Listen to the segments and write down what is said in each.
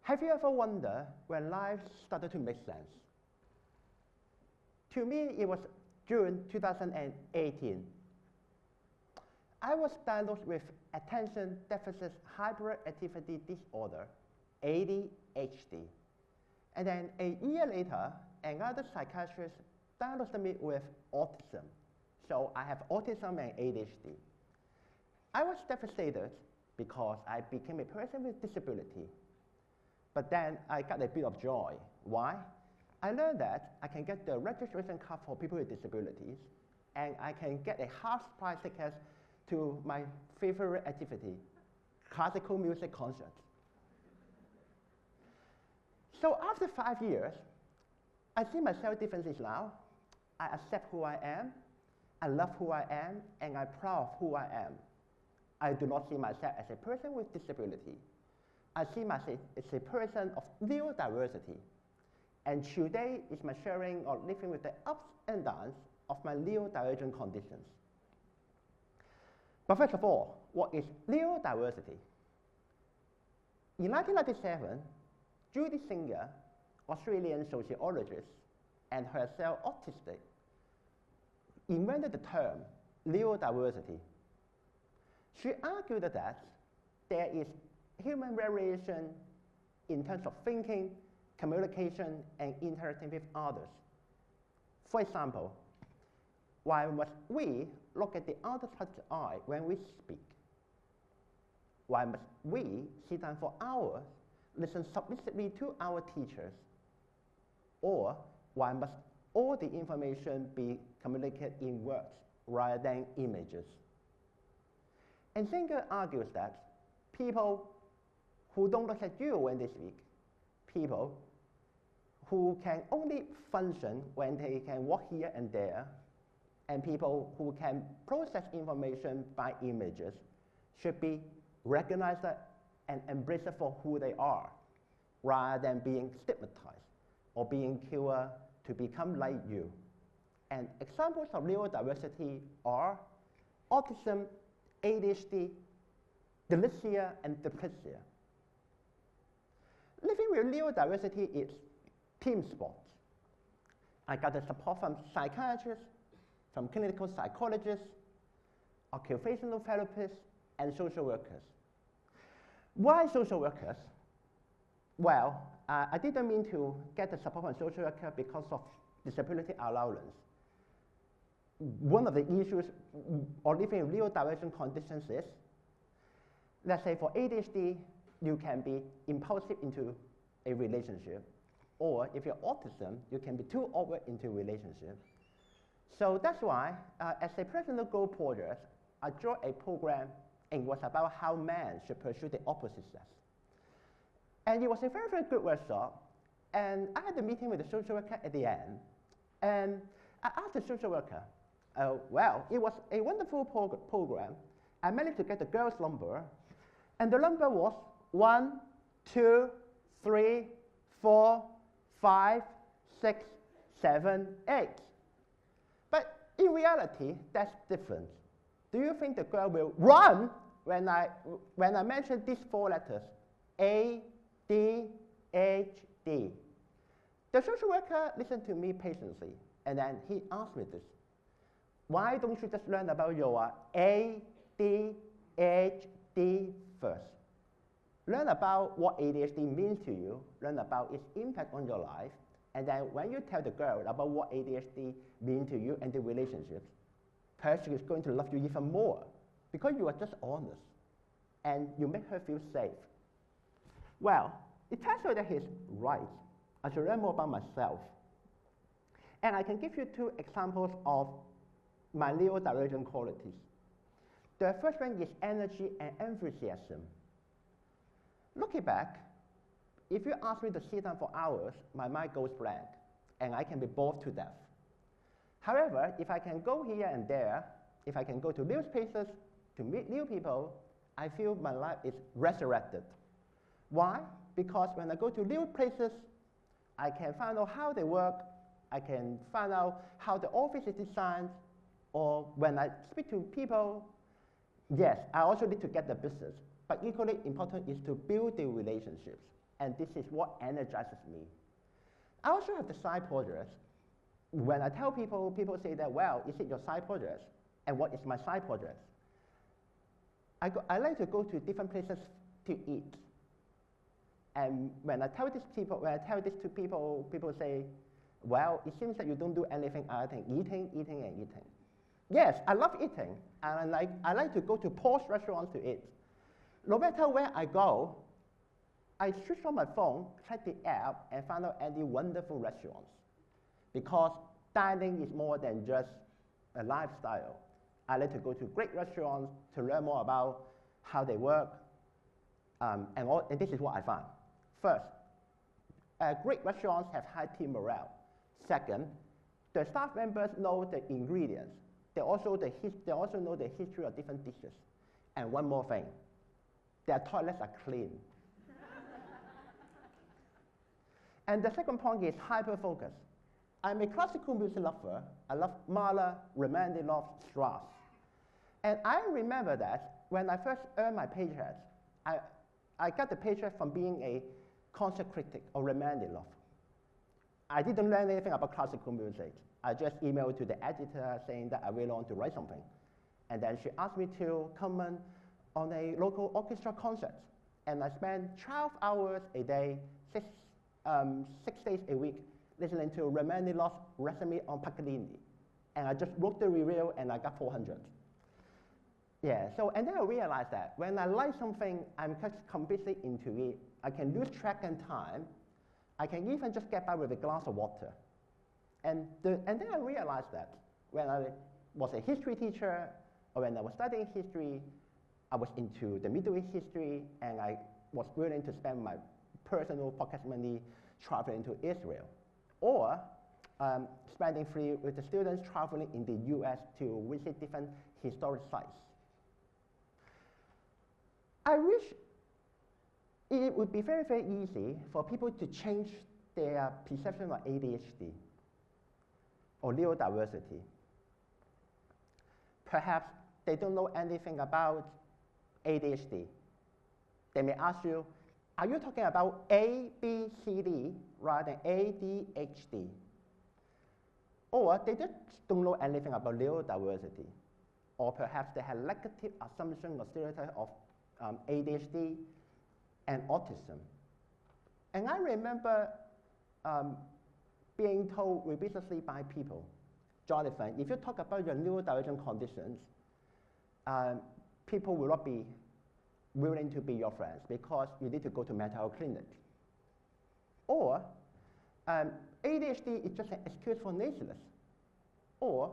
Have you ever wondered when life started to make sense? To me, it was June 2018. I was diagnosed with attention deficit hyperactivity disorder, ADHD. And then a year later, another psychiatrist diagnosed me with autism. So I have autism and ADHD. I was devastated because I became a person with disability. But then I got a bit of joy. Why? I learned that I can get the registration card for people with disabilities, and I can get a half-price ticket to my favorite activity, classical music concerts. So after 5 years, I see myself differently now. I accept who I am, I love who I am, and I'm proud of who I am. I do not see myself as a person with disability. I see myself as a person of neurodiversity. And today is my sharing of living with the ups and downs of my neurodivergent conditions. But first of all, what is neurodiversity? In 1997, Judy Singer, Australian sociologist, and herself autistic, invented the term neurodiversity. She argued that there is human variation in terms of thinking, communication, and interacting with others. For example, why must we look at the other person's eye when we speak? Why must we sit down for hours, listen submissively to our teachers? Or why must all the information be communicated in words rather than images? And Singer argues that people who don't look at you when they speak, people who can only function when they can walk here and there, and people who can process information by images should be recognized and embraced for who they are, rather than being stigmatized or being cured to become like you. And examples of neurodiversity are autism, ADHD, dyslexia, and dyspraxia. Living with neurodiversity is team sports. I got the support from psychiatrists, from clinical psychologists, occupational therapists, and social workers. Why social workers? Well, I didn't mean to get the support from social worker because of disability allowance. One of the issues of living in neurodivergent conditions is, let's say for ADHD, you can be impulsive into a relationship. Or if you're autism, you can be too overt into a relationship. So that's why, as a personal goal project, I joined a program, and it was about how men should pursue the opposite sex. And it was a very, very good workshop. And I had a meeting with the social worker at the end. And I asked the social worker, well, it was a wonderful program. I managed to get the girl's number. And the number was 1, 2, 3, 4, 5, 6, 7, 8. But in reality, that's different. Do you think the girl will run when I mention these 4 letters? A, D, H, D. The social worker listened to me patiently, and then he asked me this. Why don't you just learn about your A, D, H, D first? Learn about what ADHD means to you, learn about its impact on your life, and then when you tell the girl about what ADHD means to you and the relationships, perhaps she is going to love you even more because you are just honest and you make her feel safe. Well, it turns out that he's right. I should learn more about myself. And I can give you 2 examples of my neurodivergent qualities. The first one is energy and enthusiasm. Looking back, if you ask me to sit down for hours, my mind goes blank, and I can be bored to death. However, if I can go here and there, if I can go to new places to meet new people, I feel my life is resurrected. Why? Because when I go to new places, I can find out how they work, I can find out how the office is designed, or when I speak to people, yes, I also need to get the business. But equally important is to build the relationships. and this is what energizes me. I also have the side projects. When I tell people, people say that, well, is it your side projects? And what is my side projects? I like to go to different places to eat. And when I tell this to people, people say, well, it seems that you don't do anything other than eating, eating, and eating. Yes, I love eating, and I like to go to posh restaurants to eat. No matter where I go, I switch on my phone, check the app, and find out any wonderful restaurants. Because dining is more than just a lifestyle. I like to go to great restaurants to learn more about how they work, and this is what I found. First, great restaurants have high team morale. Second, the staff members know the ingredients. They also know the history of different dishes. And one more thing, their toilets are clean. And the second point is hyper-focus. I'm a classical music lover. I love Mahler, Rachmaninoff, Strauss. And I remember that when I first earned my paycheck, I got the paycheck from being a concert critic of Rachmaninoff. I didn't learn anything about classical music. I just emailed to the editor saying that I really want to write something. And then she asked me to come on a local orchestra concert. And I spent 12 hours a day, 6 days a week, listening to Rachmaninoff's Rhapsody on Paganini. And I just wrote the review and I got 400. Yeah, so, and then I realized that when I like something, I'm just completely into it. I can lose track and time. I can even just get by with a glass of water. And then I realized that when I was a history teacher, or when I was studying history, I was into the Middle East history, and I was willing to spend my personal pocket money traveling to Israel, or spending free with the students traveling in the US to visit different historic sites. I wish it would be very, very easy for people to change their perception of ADHD or neurodiversity. Perhaps they don't know anything about ADHD. They may ask you, are you talking about A, B, C, D rather than ADHD? Or they just don't know anything about neurodiversity. Or perhaps they have negative assumption or stereotype of ADHD and autism. And I remember being told repeatedly by people, Jonathan, if you talk about your neurodivergent conditions, people will not be willing to be your friends because you need to go to mental health clinic. Or ADHD is just an excuse for laziness. Or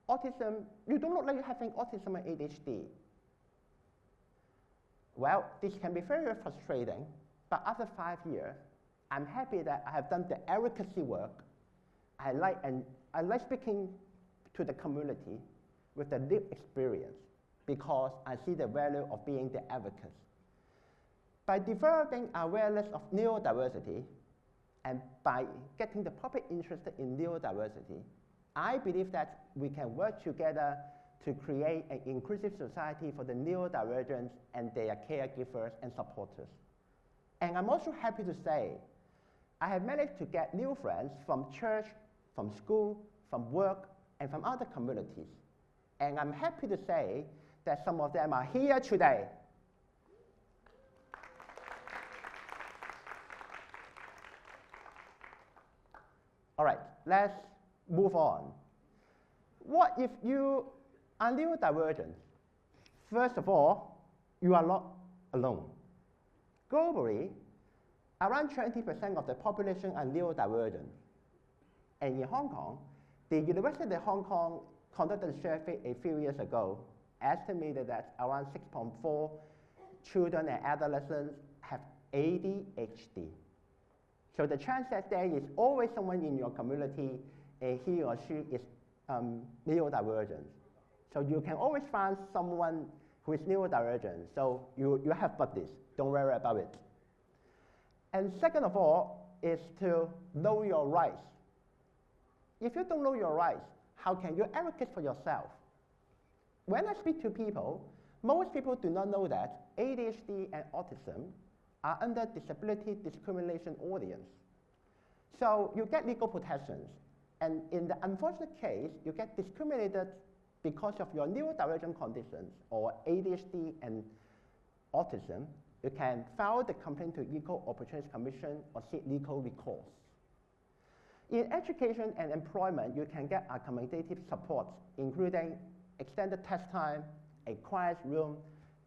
autism, you don't look like you're having autism or ADHD. Well, this can be very, very frustrating, but after 5 years, I'm happy that I have done the advocacy work. I like speaking to the community with the lived experience because I see the value of being the advocate. By developing awareness of neurodiversity and by getting the public interested in neurodiversity, I believe that we can work together to create an inclusive society for the neurodivergent and their caregivers and supporters. And I'm also happy to say, I have managed to get new friends from church, from school, from work, and from other communities. And I'm happy to say that some of them are here today. All right, let's move on. What if you are neurodivergent? First of all, you are not alone. Globally, around 20% of the population are neurodivergent. And in Hong Kong, the University of Hong Kong conducted a survey a few years ago, estimated that around 6.4 children and adolescents have ADHD. So the chance that there is always someone in your community, he or she is neurodivergent. So you can always find someone who is neurodivergent. So you have buddies, don't worry about it. And second of all is to know your rights. If you don't know your rights, how can you advocate for yourself? When I speak to people, most people do not know that ADHD and autism are under disability discrimination audience. So you get legal protections, and in the unfortunate case, you get discriminated because of your neurodivergent conditions or ADHD and autism. You can file the complaint to Equal Opportunities Commission or seek legal recourse. In education and employment, you can get accommodative support, including extended test time, a quiet room,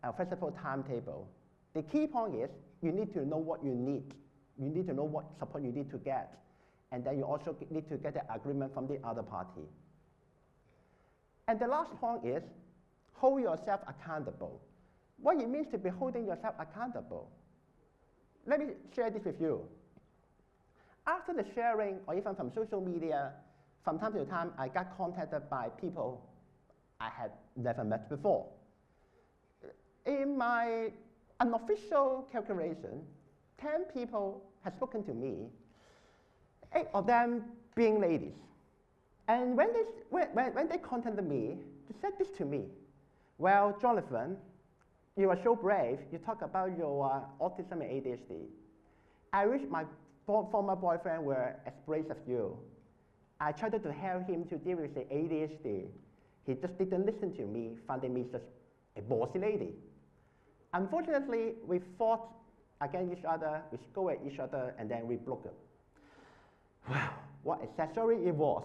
a flexible timetable. The key point is you need to know what you need. You need to know what support you need to get. And then you also need to get the agreement from the other party. And the last point is hold yourself accountable. What it means to be holding yourself accountable. Let me share this with you. After the sharing, or even from social media, from time to time, I got contacted by people I had never met before. In my unofficial calculation, 10 people have spoken to me, 8 of them being ladies. And when they contacted me, they said this to me. Well, Jonathan, you are so brave. You talk about your autism and ADHD. I wish my former boyfriend were as brave as you. I tried to help him to deal with the ADHD. He just didn't listen to me, finding me just a bossy lady. Unfortunately, we fought against each other, we scolded each other, and then we broke up. Wow, what a sad story it was.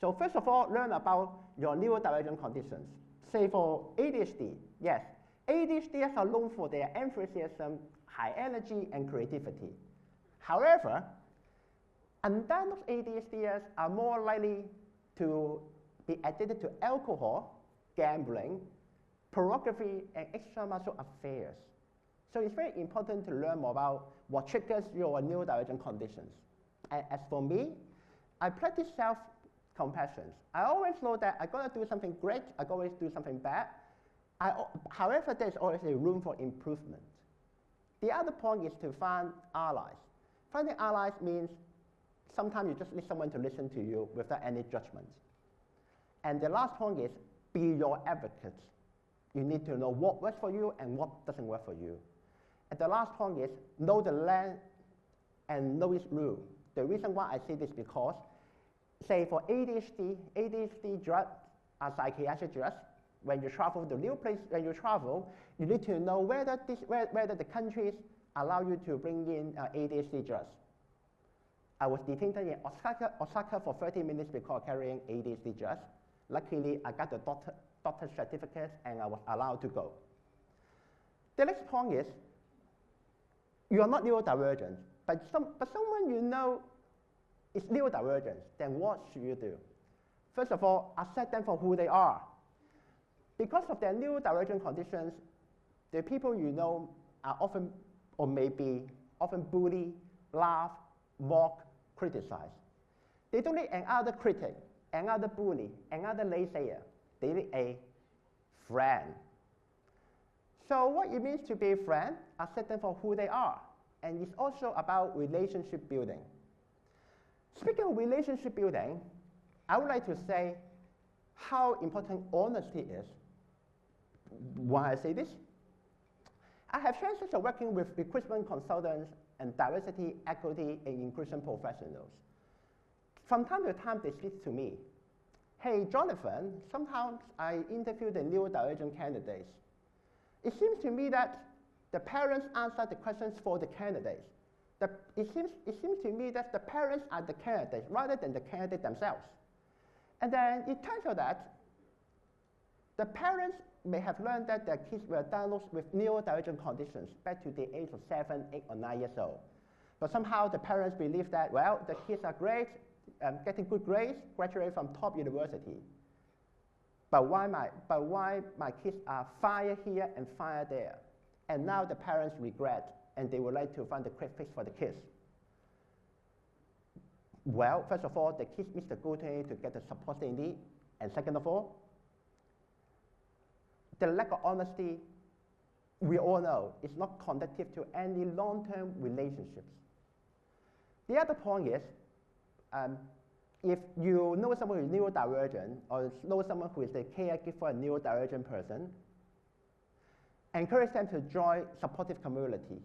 So first of all, learn about your neurodivergent conditions. Say for ADHD, yes, ADHDs are known for their enthusiasm, high energy, and creativity. However, undiagnosed ADHDs are more likely to be addicted to alcohol, gambling, pornography, and extramarital affairs. So it's very important to learn more about what triggers your neurodivergent conditions. And as for me, I practice self-compassion. I always know that I'm going to do something great, I always do something bad. However, there's always a room for improvement. The other point is to find allies. Finding allies means sometimes you just need someone to listen to you without any judgment. And the last point is be your advocate. You need to know what works for you and what doesn't work for you. And the last point is know the land and know its rule. The reason why I say this is because, say for ADHD drugs are psychiatric drugs. When you travel to new place, when you travel, you need to know whether the countries allow you to bring in ADHD drugs. I was detained in Osaka for 30 minutes because carrying ADHD drugs. Luckily, I got the doctor's certificate and I was allowed to go. The next point is, you are not neurodivergent, but someone you know is neurodivergent, then what should you do? First of all, accept them for who they are. Because of their neurodivergent conditions, the people you know are often, or maybe often bully, laugh, mock, criticize. They don't need another critic, another bully, another naysayer. They need a friend. So what it means to be a friend, accept them for who they are. And it's also about relationship building. Speaking of relationship building, I would like to say how important honesty is. Why I say this? I have chances of working with recruitment consultants and diversity, equity, and inclusion professionals. From time to time, they speak to me. Hey, Jonathan, sometimes I interview the neurodivergent candidates. It seems to me that the parents answer the questions for the candidates. It seems to me that the parents are the candidates rather than the candidate themselves. And then it turns out that the parents may have learned that their kids were diagnosed with neurodivergent conditions back to the age of 7, 8, or 9 years old. But somehow the parents believe that, well, the kids are great, getting good grades, graduate from top university. But why my kids are fired here and fired there? And now the parents regret, and they would like to find a quick fix for the kids. Well, first of all, the kids miss the opportunity to get the support they need. And second of all, the lack of honesty, we all know, is not conducive to any long-term relationships. The other point is, if you know someone who is neurodivergent or know someone who is a caregiver for a neurodivergent person, encourage them to join supportive communities.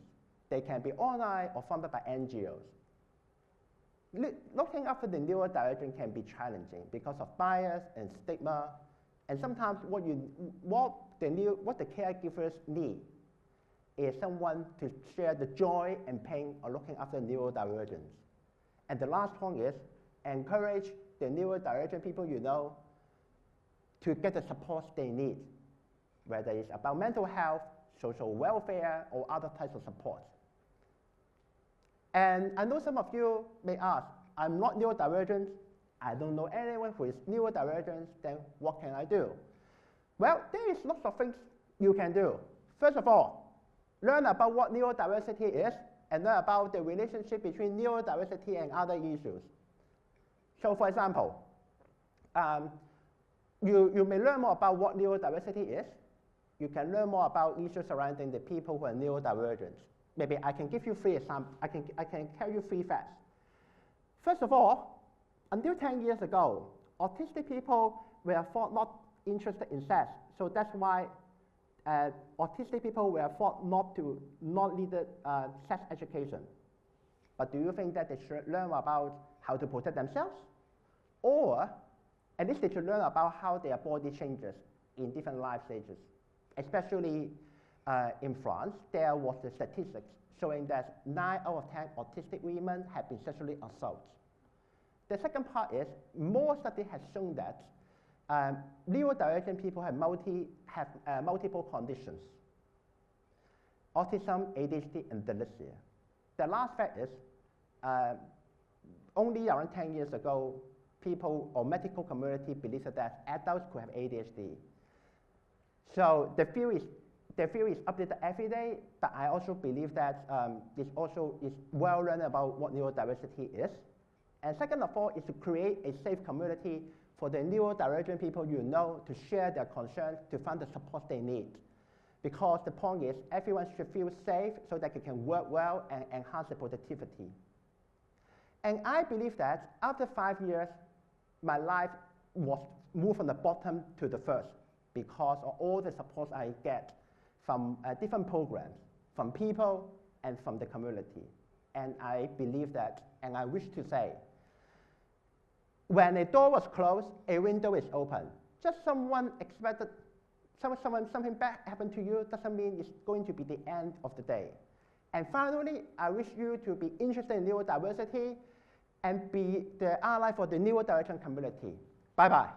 They can be online or funded by NGOs. Looking after the neurodivergent can be challenging because of bias and stigma, and sometimes what the caregivers need is someone to share the joy and pain of looking after neurodivergents. And the last point is encourage the neurodivergent people you know to get the support they need, whether it's about mental health, social welfare, or other types of support. And I know some of you may ask, I'm not neurodivergent, I don't know anyone who is neurodivergent, then what can I do? Well, there is lots of things you can do. First of all, learn about what neurodiversity is and learn about the relationship between neurodiversity and other issues. So for example, you may learn more about what neurodiversity is. You can learn more about issues surrounding the people who are neurodivergent. Maybe I can give you 3 examples. I can tell you 3 facts. First of all, until 10 years ago, autistic people were thought not interested in sex. So that's why autistic people were thought not needed sex education. But do you think that they should learn about how to protect themselves? Or at least they should learn about how their body changes in different life stages. Especially in France, there was the statistics showing that 9 out of 10 autistic women have been sexually assaulted. The second part is, more studies have shown that neurodivergent people have multiple conditions: autism, ADHD, and dyslexia. The last fact is, only around 10 years ago, people or medical community believed that adults could have ADHD. So the theory is updated every day, but I also believe that this also is well learned about what neurodiversity is. And second of all is to create a safe community for the neurodivergent people you know to share their concerns, to find the support they need. Because the point is, everyone should feel safe so that they can work well and enhance their productivity. And I believe that after 5 years, my life was moved from the bottom to the first because of all the support I get from different programs, from people and from the community. And I believe that, and I wish to say, when a door was closed, a window is open. Just something bad happened to you doesn't mean it's going to be the end of the day. And finally, I wish you to be interested in neurodiversity and be the ally for the neurodivergent community. Bye-bye.